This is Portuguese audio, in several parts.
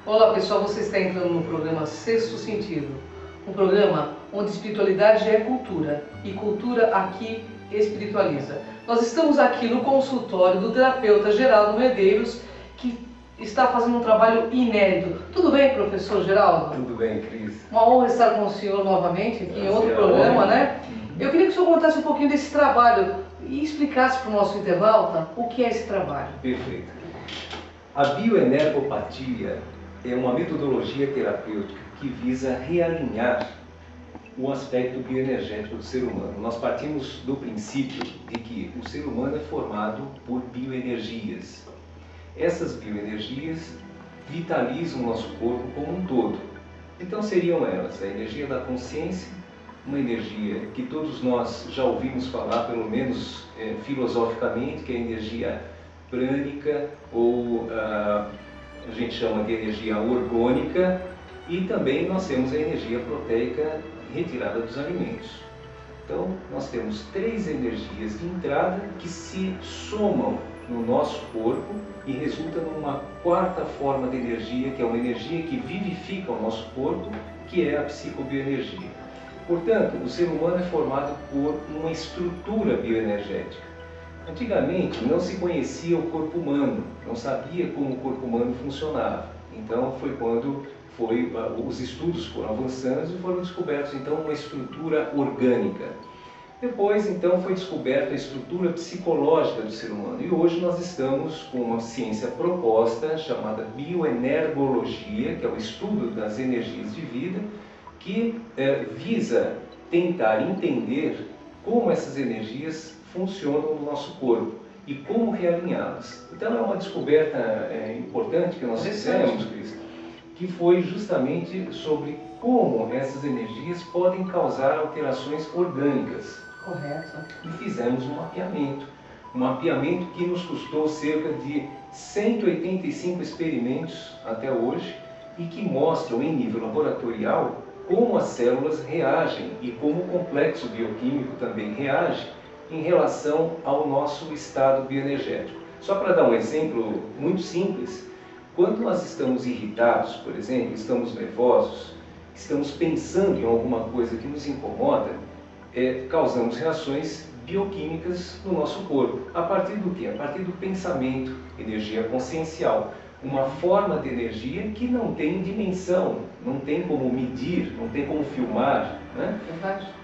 Olá pessoal, você está entrando no programa Sexto Sentido, um programa onde espiritualidade é cultura e cultura aqui espiritualiza. Nós estamos aqui no consultório do terapeuta Geraldo Medeiros, que está fazendo um trabalho inédito. Tudo bem, professor Geraldo? Tudo bem, Cris. Uma honra estar com o senhor novamente aqui em outro programa, né? Eu queria que o senhor contasse um pouquinho desse trabalho e explicasse para o nosso internauta o que é esse trabalho. Perfeito. A bioenergopatia é uma metodologia terapêutica que visa realinhar o aspecto bioenergético do ser humano. Nós partimos do princípio de que o ser humano é formado por bioenergias. Essas bioenergias vitalizam o nosso corpo como um todo. Então seriam elas a energia da consciência, uma energia que todos nós já ouvimos falar, pelo menos filosoficamente, que é a energia prânica, ou a gente chama de energia orgânica, e também nós temos a energia proteica retirada dos alimentos. Então nós temos três energias de entrada que se somam no nosso corpo e resulta numa quarta forma de energia, que é uma energia que vivifica o nosso corpo, que é a psicobioenergia. Portanto, o ser humano é formado por uma estrutura bioenergética. Antigamente não se conhecia o corpo humano, não sabia como o corpo humano funcionava. Então foi quando os estudos foram avançando e foram descobertos então uma estrutura orgânica. Depois então foi descoberta a estrutura psicológica do ser humano e hoje nós estamos com uma ciência proposta chamada bioenergologia, que é o estudo das energias de vida, que visa tentar entender como essas energias funcionam no nosso corpo e como realinhá-las. Então é uma descoberta importante que nós fizemos, Cris, que foi justamente sobre como essas energias podem causar alterações orgânicas. Correto. E fizemos um mapeamento que nos custou cerca de 185 experimentos até hoje e que mostram em nível laboratorial como as células reagem e como o complexo bioquímico também reage em relação ao nosso estado bioenergético. Só para dar um exemplo muito simples, quando nós estamos irritados, por exemplo, estamos nervosos, estamos pensando em alguma coisa que nos incomoda, causamos reações bioquímicas no nosso corpo. A partir do quê? A partir do pensamento, energia consciencial. Uma forma de energia que não tem dimensão, não tem como medir, não tem como filmar, né?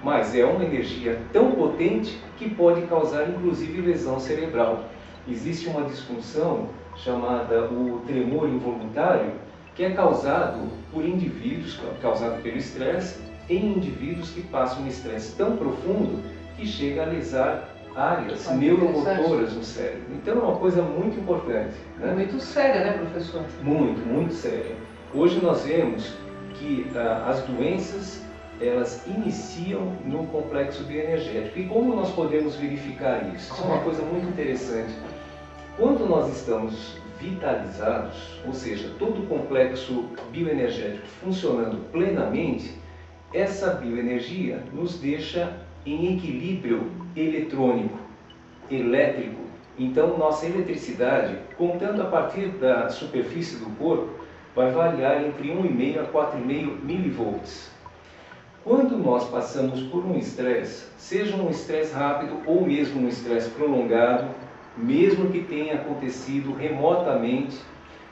Mas é uma energia tão potente que pode causar inclusive lesão cerebral. Existe uma disfunção chamada o tremor involuntário, que é causado por indivíduos, causado pelo estresse, em indivíduos que passam um estresse tão profundo que chega a lesar áreas neuromotoras no cérebro. Então é uma coisa muito importante, né? Muito séria, né, professor? Muito, muito séria. Hoje nós vemos que as doenças, elas iniciam no complexo bioenergético. E como nós podemos verificar isso? Isso é uma coisa muito interessante. Quando nós estamos vitalizados, ou seja, todo o complexo bioenergético funcionando plenamente, essa bioenergia nos deixa em equilíbrio eletrônico, elétrico. Então, nossa eletricidade, contando a partir da superfície do corpo, vai variar entre 1,5 a 4,5 milivolts. Quando nós passamos por um estresse, seja um estresse rápido ou mesmo um estresse prolongado, mesmo que tenha acontecido remotamente,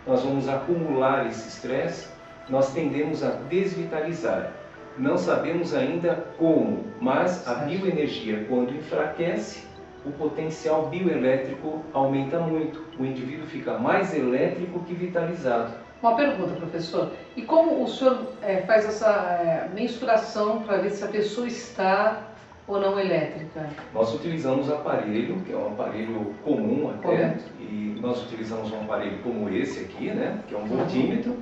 nós vamos acumular esse estresse, nós tendemos a desvitalizar. Não sabemos ainda como, mas a bioenergia, quando enfraquece, o potencial bioelétrico aumenta muito. O indivíduo fica mais elétrico que vitalizado. Uma pergunta, professor. E como o senhor faz essa mensuração para ver se a pessoa está ou não elétrica? Nós utilizamos aparelho, que é um aparelho comum até, correto. E nós utilizamos um aparelho como esse aqui, né, que é um voltímetro.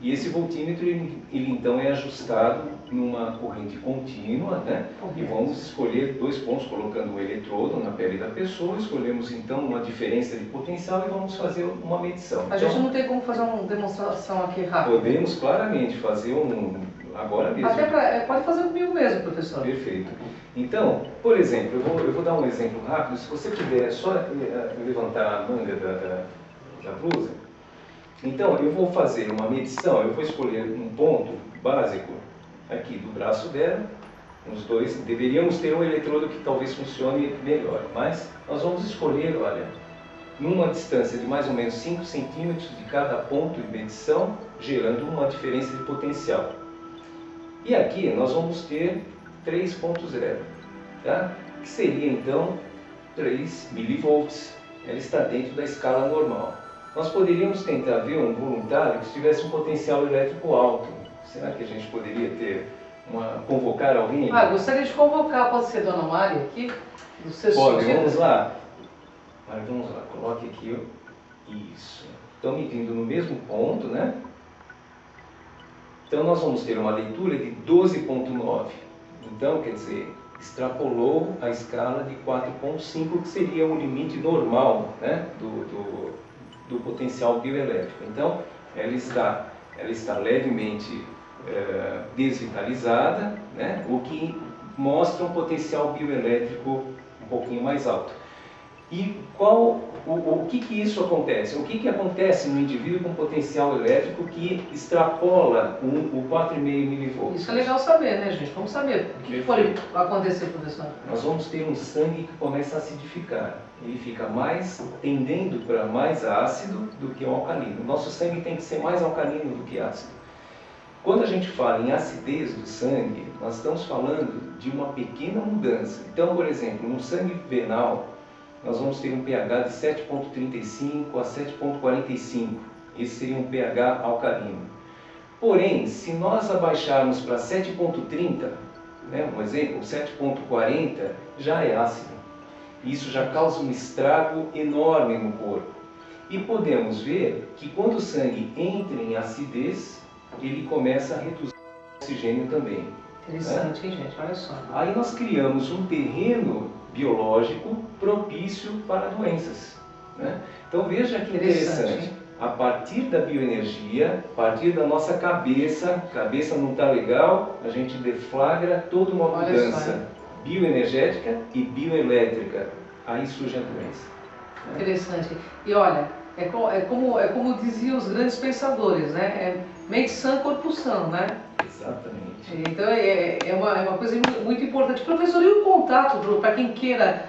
E esse voltímetro, ele então é ajustado numa corrente contínua, né? E vamos escolher 2 pontos, colocando o eletrodo na pele da pessoa, escolhemos então uma diferença de potencial e vamos fazer uma medição. A gente não tem como fazer uma demonstração aqui rápida? Podemos claramente fazer agora mesmo. Pode fazer comigo mesmo, professor. Perfeito. Então, por exemplo, eu vou dar um exemplo rápido. Se você puder só levantar a manga da blusa, Então, eu vou fazer uma medição, eu vou escolher um ponto básico aqui do braço dela, os dois, deveríamos ter um eletrodo que talvez funcione melhor, mas nós vamos escolher, olha, numa distância de mais ou menos 5 centímetros de cada ponto de medição, gerando uma diferença de potencial. E aqui nós vamos ter 3.0, tá? Que seria então 3 milivolts. Ela está dentro da escala normal. Nós poderíamos tentar ver um voluntário que tivesse um potencial elétrico alto. Será que a gente poderia convocar alguém? Gostaria de convocar, pode ser Dona Mari aqui? Pode, vamos lá. Mari, vamos lá, coloque aqui, isso. Estão medindo no mesmo ponto, né? Então nós vamos ter uma leitura de 12.9. Então, quer dizer, extrapolou a escala de 4.5, que seria o limite normal, né, do potencial bioelétrico. Então, ela está levemente desvitalizada, né, o que mostra um potencial bioelétrico um pouquinho mais alto. E o que isso acontece? O que acontece no indivíduo com potencial elétrico que extrapola o 4,5 milivolts? Isso é legal saber, né, gente? Vamos saber. O que pode acontecer, professor? Nós vamos ter um sangue que começa a acidificar. Ele fica tendendo para mais ácido do que o alcalino. Nosso sangue tem que ser mais alcalino do que ácido. Quando a gente fala em acidez do sangue, nós estamos falando de uma pequena mudança. Então, por exemplo, no sangue venal, nós vamos ter um pH de 7,35 a 7,45. Esse seria um pH alcalino. Porém, se nós abaixarmos para 7,30, né, um exemplo, 7,40, já é ácido. Isso já causa um estrago enorme no corpo. E podemos ver que quando o sangue entra em acidez, ele começa a reduzir o oxigênio também. Interessante, hein, gente? Olha só. Aí nós criamos um terreno biológico propício para doenças, né? Então veja que interessante. A partir da bioenergia, a partir da nossa cabeça não está legal, a gente deflagra toda uma mudança bioenergética e bioelétrica. Aí surge a doença, né? Interessante. E olha, é como diziam os grandes pensadores, né? Mente sã, corpo são, né? Exatamente. Então é uma coisa muito importante. Professor, e o contato para quem queira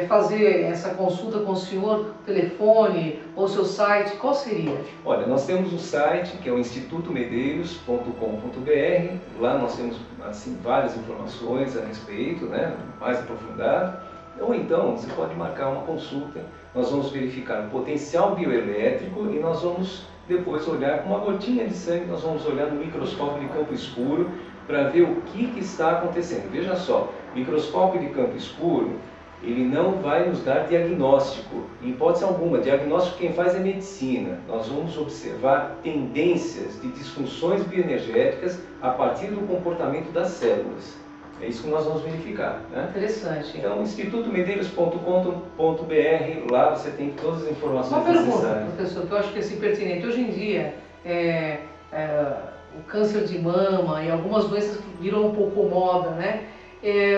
fazer essa consulta com o senhor, telefone ou seu site, qual seria? Olha, nós temos um site que é o institutomedeiros.com.br. Lá nós temos assim, várias informações a respeito, né, mais aprofundado. Ou então você pode marcar uma consulta. Nós vamos verificar o potencial bioelétrico e nós vamos depois olhar com uma gotinha de sangue, nós vamos olhar no microscópio de campo escuro para ver o que está acontecendo. Veja só, o microscópio de campo escuro, ele não vai nos dar diagnóstico, em hipótese alguma. Diagnóstico quem faz é medicina. Nós vamos observar tendências de disfunções bioenergéticas a partir do comportamento das células. É isso que nós vamos verificar, né? Interessante. Então, institutomedeiros.com.br, lá você tem todas as informações necessárias. Uma pergunta, professor, que eu acho que é assim, pertinente. Hoje em dia, o câncer de mama e algumas doenças viram um pouco moda, né?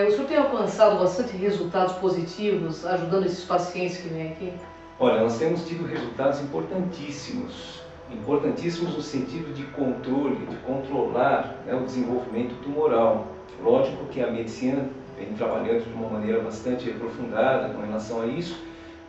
O senhor tem alcançado bastante resultados positivos ajudando esses pacientes que vêm aqui? Olha, nós temos tido resultados importantíssimos no sentido de controle, de controlar, né, o desenvolvimento tumoral. Lógico que a medicina vem trabalhando de uma maneira bastante aprofundada com relação a isso,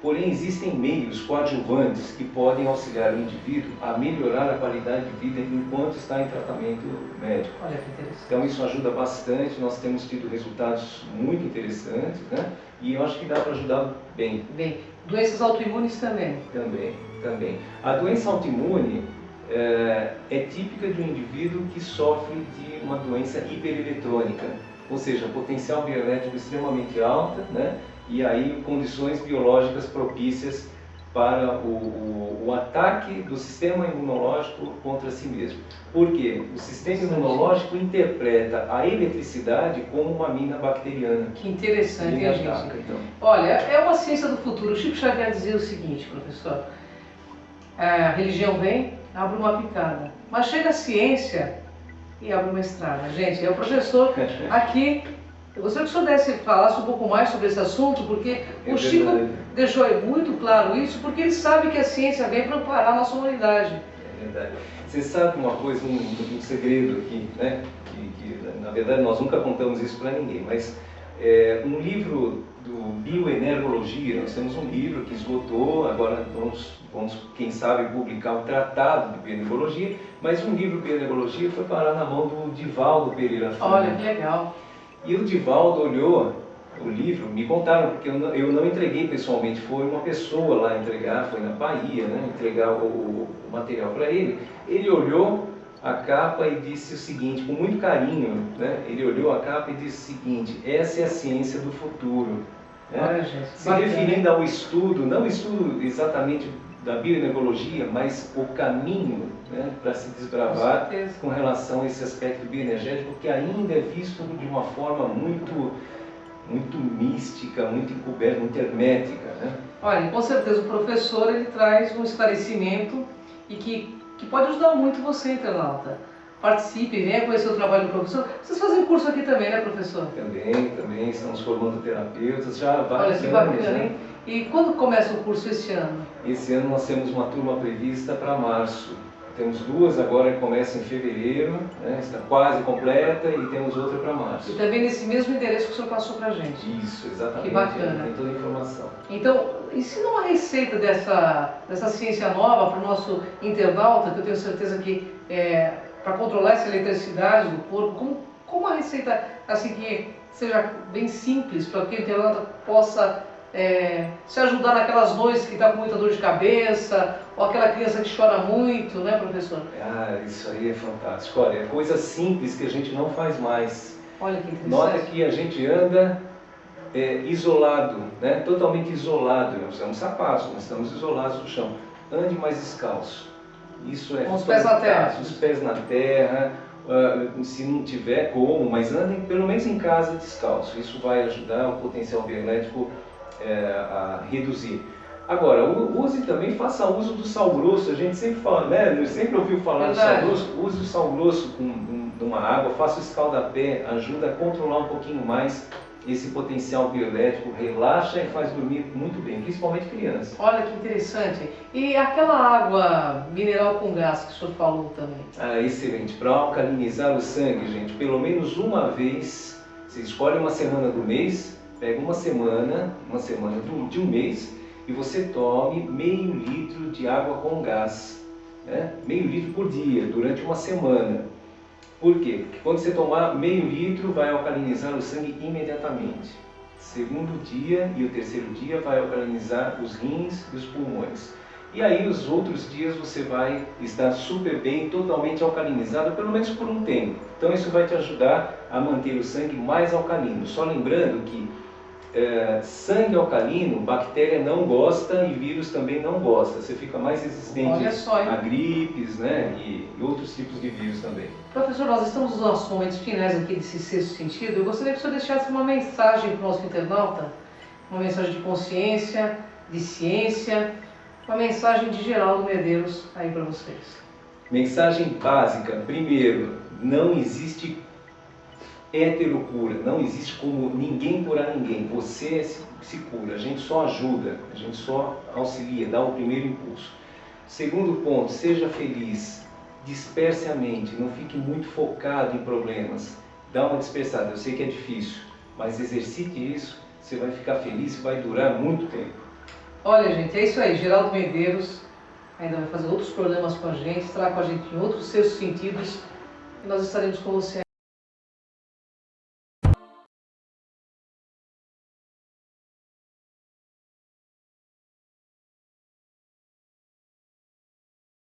porém existem meios coadjuvantes que podem auxiliar o indivíduo a melhorar a qualidade de vida enquanto está em tratamento médico. Olha que interessante. Então isso ajuda bastante, nós temos tido resultados muito interessantes, né? E eu acho que dá para ajudar bem. Bem, doenças autoimunes também? Também. A doença autoimune é típica de um indivíduo que sofre de uma doença hipereletrônica, ou seja, potencial bioelétrico extremamente alta, né? E aí condições biológicas propícias para o ataque do sistema imunológico contra si mesmo. Por quê? O sistema imunológico interpreta a eletricidade como uma mina bacteriana. Que interessante, hein, gente? Então. Olha, é uma ciência do futuro. O Chico Xavier dizia o seguinte, professor: a religião vem, abre uma picada, mas chega a ciência e abre uma estrada. Gente, é o professor aqui Eu gostaria que o senhor falasse um pouco mais sobre esse assunto, porque o Chico deixou muito claro isso, porque ele sabe que a ciência vem para amparar a nossa humanidade. É verdade. Você sabe uma coisa, um segredo aqui, né? Que, na verdade, nós nunca contamos isso para ninguém, mas um livro do Bioenergologia, nós temos um livro que esgotou, agora vamos, quem sabe, publicar um tratado de bioenergologia, mas um livro de bioenergologia foi parar na mão do Divaldo Pereira Franco. Olha, que legal. E o Divaldo olhou o livro, me contaram, porque eu não entreguei pessoalmente, foi uma pessoa lá entregar, foi na Bahia, né, entregar o material para ele. Ele olhou a capa e disse o seguinte, com muito carinho, né, ele olhou a capa e disse o seguinte: essa é a ciência do futuro. Né? Olha, gente, se referindo ao estudo, não o estudo exatamente da bioenergologia, mas o caminho, né, para se desbravar com relação a esse aspecto bioenergético que ainda é visto de uma forma muito mística, muito encoberta, muito hermética. Né? Olha, com certeza o professor ele traz um esclarecimento e que pode ajudar muito você, internauta. Participe, venha conhecer o trabalho do professor. Vocês fazem curso aqui também, né, professor? Também, estamos formando terapeutas já há vários anos. Olha que bacana, hein? E quando começa o curso esse ano? Esse ano nós temos uma turma prevista para março. Temos duas agora que começam em fevereiro, né? Está quase completa, e temos outra para março. E também nesse mesmo endereço que o senhor passou para a gente. Isso, exatamente. Que bacana. Tem toda a informação. Então, ensina uma receita dessa ciência nova para o nosso internauta, que eu tenho certeza que para controlar essa eletricidade do corpo, como uma receita assim que seja bem simples, para que o internauta possa se ajudar naquelas noites que está com muita dor de cabeça, ou aquela criança que chora muito, né, professor? Ah, isso aí é fantástico. Olha, é coisa simples que a gente não faz mais. Olha que interessante. Nota que a gente anda isolado, né? Totalmente isolado. Nós usamos sapatos, nós estamos isolados do chão. Ande mais descalço. Isso é com os pés na terra. Os pés na terra. Se não tiver como, mas andem pelo menos em casa descalço. Isso vai ajudar o potencial bioelétrico a reduzir. Agora, use também, faça uso do sal grosso. A gente sempre fala, né? Sempre ouviu falar do sal grosso. Use o sal grosso com uma água, faça o escaldapé, ajuda a controlar um pouquinho mais esse potencial bioelétrico, relaxa e faz dormir muito bem, principalmente crianças. Olha que interessante. E aquela água mineral com gás que o senhor falou também? Ah, excelente. Para alcalinizar o sangue, gente, pelo menos uma vez, você escolhe uma semana do mês, pega uma semana de um mês, e você tome meio litro de água com gás, né? Meio litro por dia, durante uma semana. Por quê? Porque quando você tomar meio litro, vai alcalinizar o sangue imediatamente. Segundo dia e o terceiro dia vai alcalinizar os rins e os pulmões. E aí os outros dias você vai estar super bem, totalmente alcalinizado, pelo menos por um tempo. Então isso vai te ajudar a manter o sangue mais alcalino. Só lembrando que sangue alcalino, bactéria não gosta e vírus também não gosta. Você fica mais resistente a gripes, né, e outros tipos de vírus também. Professor, nós estamos nos nossos momentos finais aqui desse sexto sentido. Eu gostaria que o senhor deixasse uma mensagem para o nosso internauta, uma mensagem de consciência, de ciência, uma mensagem de Geraldo Medeiros aí para vocês. Mensagem básica. Primeiro, não existe heterocura, não existe como ninguém curar ninguém. Você se cura, a gente só ajuda, a gente só auxilia, dá o primeiro impulso. Segundo ponto, seja feliz, disperse a mente, não fique muito focado em problemas, dá uma dispersada. Eu sei que é difícil, mas exercite isso, você vai ficar feliz e vai durar muito tempo. Olha, gente, é isso aí. Geraldo Medeiros ainda vai fazer outros programas com a gente, estará com a gente em outros seus sentidos, e nós estaremos com você